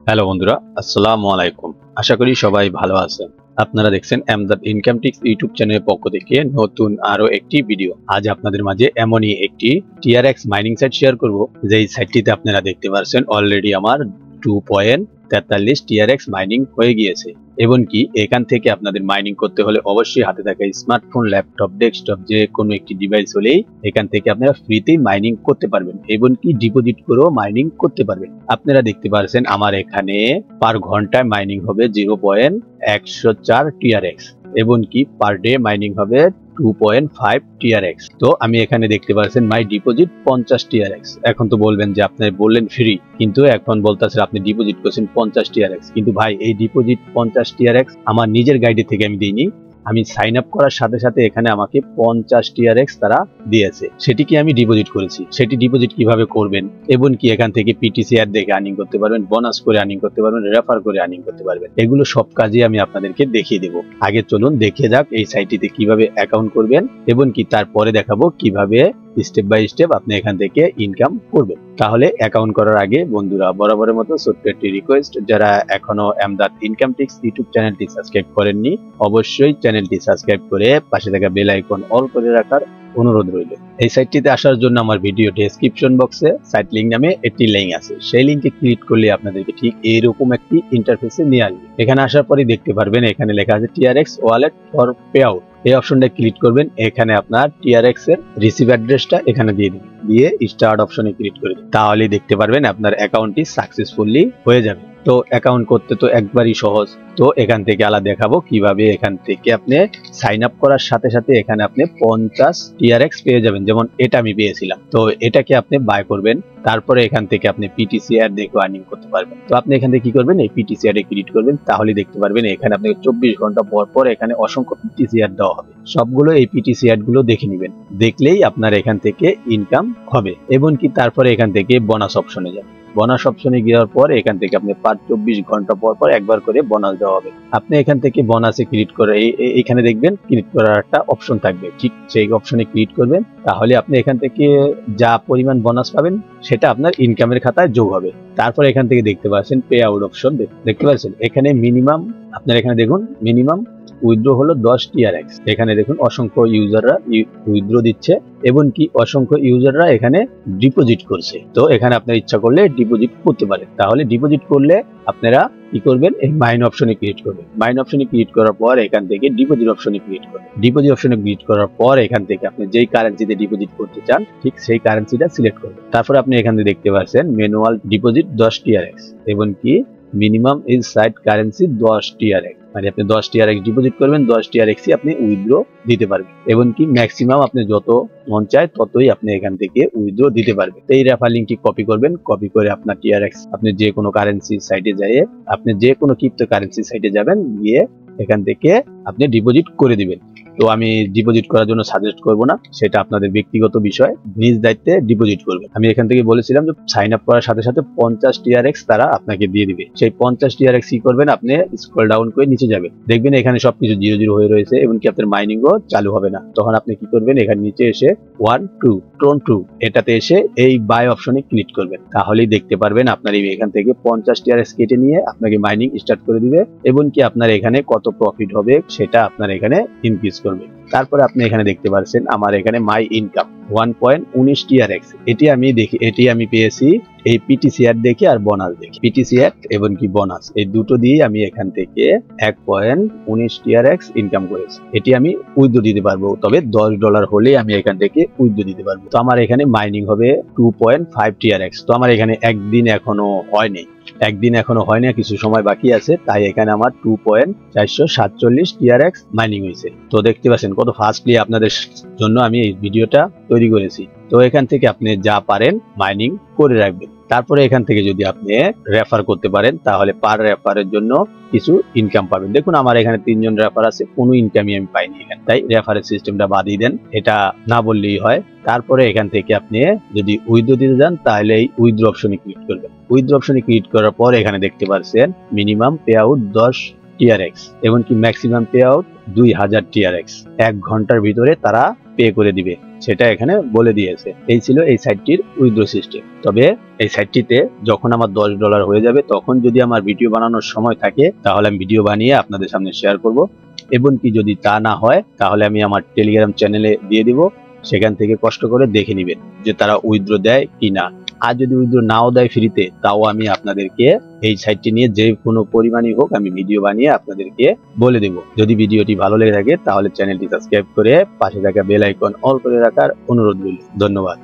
Hello বন্ধুরা, আসসালামু আলাইকুম। আশা করি সবাই ভালো আছেন। আপনারা দেখছেন এমদাদ ইনকাম টিপস ইউটিউব চ্যানেলের পক্ষ থেকে নতুন আরো একটি ভিডিও। আজ আপনাদের মাঝে এমনই একটি টিআরএক্স মাইনিং সাইট শেয়ার করব, যেই সাইটটিতে আপনারা দেখতে পাচ্ছেন অলরেডি আমার 2.43 টিআরএক্স মাইনিং হয়ে গিয়েছে। এবং কি এখান থেকে আপনাদের মাইনিং করতে হলে অবশ্যই হাতে থাকা স্মার্টফোন, ল্যাপটপ, ডেস্কটপ যে কোনো একটি ডিভাইস হলেই এখান থেকে আপনারা ফ্রিতেই মাইনিং করতে পারবেন এবং কি ডিপোজিট করেও মাইনিং করতে পারবেন। আপনারা দেখতে পাচ্ছেন আমার এখানে পার ঘন্টায় মাইনিং হবে 0.104 টিআরএক্স এবং কি পার ডে মাইনিং হবে 2.5 টিআরএক্স। তো আমি এখানে দেখতে পাচ্ছেন মাই ডিপোজিট 50 টিআরএক্স। এখন তো বলবেন যে আপনি বললেন ফ্রি, কিন্তু এখন বলতেছে আপনি ডিপোজিট করছেন 50 টিআরএক্স। কিন্তু ভাই, এই ডিপোজিট 50 টিআরএক্স আমার নিজের গাইডে থেকে আমি দিইনি। আমি সাইন আপ করার সাথে সাথে এখানে আমাকে 50 টিআরএক্স তারা দিয়েছে, সেটিকে আমি ডিপোজিট করেছি। সেটি ডিপোজিট কিভাবে করবেন এবং কি এখান থেকে পিটিসি অ্যাড দেখে আর্নিং করতে পারবেন, বোনাস করে আর্নিং করতে পারবেন, রেফার করে আর্নিং করতে পারবেন, এগুলো সব কাজই আমি আপনাদেরকে দেখিয়ে দেব। আগে চলুন দেখে যাক এই সাইটটিতে কিভাবে অ্যাকাউন্ট করবেন এবং কি তারপরে দেখাবো কিভাবে স্টেপ বাই স্টেপ আপনি এখান থেকে ইনকাম করবেন। তাহলে অ্যাকাউন্ট করার আগে বন্ধুরা বরাবরের মতো ছোট্ট একটি রিকোয়েস্ট, যারা এখনো এমদাদ ইনকাম টিপস ইউটিউব চ্যানেলটি সাবস্ক্রাইব করেননি অবশ্যই চ্যানেলটি সাবস্ক্রাইব করে পাশে থাকা বেল আইকন অল করে রাখার অনুরোধ রইল। এই সাইটটিতে আসার জন্য আমার ভিডিও ডেসক্রিপশন বক্সে সাইট লিংক নামে একটি লিংক আছে, সেই লিংকে ক্লিক করলে আপনাদেরকে ঠিক এইরকম একটি ইন্টারফেসে নিয়ে আসবে। এখানে আসার পরে দেখতে পারবেন এখানে লেখা আছে TRX wallet for pay out. এই অপশনটা ক্লিক করবেন, এখানে আপনার টিআরএক্স এর রিসিভ অ্যাড্রেসটা এখানে দিয়ে দিবেন, দিয়ে স্টার্ট অপশনে ক্লিক করে দিন। তাহলেই দেখতে পারবেন আপনার অ্যাকাউন্টটি সাকসেসফুলি হয়ে যাবে। তো অ্যাকাউন্ট করতে তো একবারই সহজ। তো এখান থেকে আলাদা দেখাবো কিভাবে এখান থেকে আপনি সাইন আপ করার সাথে সাথে এখানে আপনি 50 টিআরএক্স পেয়ে যাবেন, যেমন এটা আমি পেয়েছিলাম। তো এটাকে আপনি বাই করবেন, তারপরে এখান থেকে আপনি পিটিসি অ্যাড দেখে আর্নিং করতে পারবেন। তো আপনি এখান থেকে কি করবেন, এই পিটিসি অ্যাডে ক্লিক করবেন, তাহলে দেখতে পারবেন এখানে আপনাকে 24 ঘন্টা পর পর এখানে অসংখ্য পিটিসি অ্যাড দেওয়া হবে। সবগুলো এই পিটিসি অ্যাড গুলো দেখে নেবেন, দেখলেই আপনার এখান থেকে ইনকাম হবে। এবং কি তারপরে এখান থেকে বোনাস অপশনে যাবেন। বোনাস অপশনে যাওয়ার পর এখান থেকে আপনি 24 ঘন্টা পর পর একবার করে বোনাস দেওয়া হবে। আপনি এখান থেকে বোনাসে ক্লিক করে এখানে দেখবেন ক্লিক করার একটা অপশন থাকবে, ঠিক সেই অপশনে ক্লিক করবেন, তাহলে আপনি এখান থেকে যা পরিমাণ বোনাস পাবেন সেটা আপনার ইনকামের খাতায় যোগ হবে। তারপর এখান থেকে দেখতে পাচ্ছেন পে আউট অপশন, দেখতে পাচ্ছেন এখানে মিনিমাম আপনার এখানে দেখুন মিনিমাম উইথড্র হলো 10 টিআরএক্স। এখানে দেখুন অসংখ্য ইউজাররা উইথড্র দিচ্ছে এবং কি অসংখ্য ইউজাররা এখানে ডিপোজিট করছে। তো এখানে আপনার ইচ্ছা করলে ডিপোজিট করতে পারেন। তাহলে ডিপোজিট করলে আপনারা কি করবেন, এই মাইন অপশনে ক্লিক করবেন। মাইন অপশনে ক্লিক করার পর এখান থেকে ডিপোজিট অপশনে ক্লিক করবেন। ডিপোজিট অপশনে ক্লিক করার পর এখান থেকে আপনি যেই কারেন্সিতে ডিপোজিট করতে চান ঠিক সেই কারেন্সিটা সিলেক্ট করবেন। তারপরে আপনি এখানে দেখতে পাচ্ছেন ম্যানুয়াল ডিপোজিট 10 টিআরএক্স এবং কি minimum is site currency 10 TRX, মানে আপনি 10 টিআরএক্স ডিপোজিট করবেন, 10 টিআরএক্স আপনি উইথড্র দিতে পারবেন। এবং কি ম্যাক্সিমাম আপনি যত মন চায় ততই আপনি এখান থেকে উইথড্র দিতে পারবেন। তো এই রেফার লিংকটি কপি করবেন, কপি করে আপনার টিআরএক্স আপনি যে কোনো কারেন্সি সাইটে যাই আপনি যে কোনো ক্রিপ্টো কারেন্সি সাইটে যাবেন, গিয়ে এখান থেকে আপনি ডিপোজিট করে দিবেন। তো আমি ডিপোজিট করার জন্য সাজেস্ট করব না, সেটা আপনাদের ব্যক্তিগত বিষয়, নিজ দায়িত্বে ডিপোজিট করবেন। আমি এখান থেকে বলেছিলাম যে সাইন আপ করার সাথে সাথে 50 টিআরএক্স তারা আপনাকে দিয়ে দিবে। সেই 50 টিআরএক্স কি করবেন, আপনি স্ক্রল ডাউন করে নিচে যাবেন, দেখবেন এখানে সবকিছু 0 হয়ে রয়েছে এবং কি আপনার মাইনিংও চালু হবে না। তখন আপনি কি করবেন, এখানে নিচে এসে 1-2 এটাতে এসে এই বাই অপশনে ক্লিক করবেন, তাহলেই দেখতে পারবেন আপনার এখান থেকে 50 টিআরএক্স কেটে নিয়ে আপনাকে মাইনিং স্টার্ট করে দিবে এবং কি আপনার এখানে কত প্রফিট হবে সেটা আপনার এখানে ইনক্রিজ করবে। তারপরে আপনি এখানে দেখতে পাচ্ছেন আমার এখানে মাই ইনকাম 1.19 টিআরএক্স। এটি আমি পেয়েছি এই পিটিসি অ্যাড দেখে আর বোনাস দেখে। পিটিসি অ্যাড এবং কি বোনাস এই দুটো দিয়ে আমি এখান থেকে 1.19 টিআরএক্স ইনকাম করেছি। এটি আমি উইথড্র দিতে পারবো, তবে $10 হলে আমি এখান থেকে উইথড্র দিতে পারবো। তো আমার এখানে মাইনিং হবে 2.5 টিআরএক্স। তো আমার এখানে একদিন এখনো হয় না, কিছু সময় বাকি আছে, তাই এখানে আমার 2.447 টিআরএক্স মাইনিং হয়েছে। তো দেখতে পাচ্ছেন কত ফাস্টলি আপনাদের জন্য আমি এই ভিডিওটা তৈরি করেছি। তো এখান থেকে আপনি যা পারেন মাইনিং করে রাখবেন। তারপরে এখান থেকে যদি আপনি রেফার করতে পারেন তাহলে পার রেফারের জন্য কিছু ইনকাম পাবেন। দেখুন আমার এখানে 3 জন রেফার আছে, কোনো ইনকামই আমি পাইনি এখানে, তাই রেফারের সিস্টেমটা বাদই দেন, এটা না বললেই হয়। তারপরে এখান থেকে আপনি যদি উইথড্র দিতে যান তাহলে এই উইথড্র অপশনে ক্লিক করবেন। উইথড্র অপশনে ক্লিক করার পর এখানে দেখতে পাচ্ছেন মিনিমাম পে আউট 10 টিআরএক্স এবং কি ম্যাক্সিমাম পে আউট 2000 টিআরএক্স। 1 ঘন্টার ভিতরে তারা পে করে দিবে। সেটা এখানে বলে দিয়েছে। এই ছিল এই সাইটটির উইথড্র সিস্টেম। তবে এই সাইটটিতে যখন আমার $10 হয়ে যাবে তখন যদি আমার ভিডিও বানানোর সময় থাকে তাহলে আমি ভিডিও বানিয়ে আপনাদের সামনে শেয়ার করব। এবং কি যদি তা না হয় তাহলে আমি আমার টেলিগ্রাম চ্যানেলে দিয়ে দিব, সেখান থেকে কষ্ট করে দেখে নেবেন যে তারা উইথড্র দেয় কি না। আর যদি উইথড্র নাও দেয় ফ্রিতে, তাও আমি আপনাদেরকে এই সাইটটি নিয়ে যে কোনো পরিমাণই হোক আমি ভিডিও বানিয়ে আপনাদেরকে বলে দেব। যদি ভিডিওটি ভালো লেগে থাকে তাহলে চ্যানেলটি সাবস্ক্রাইব করে পাশে থাকা বেল আইকন অল করে রাখার অনুরোধ রইল। ধন্যবাদ।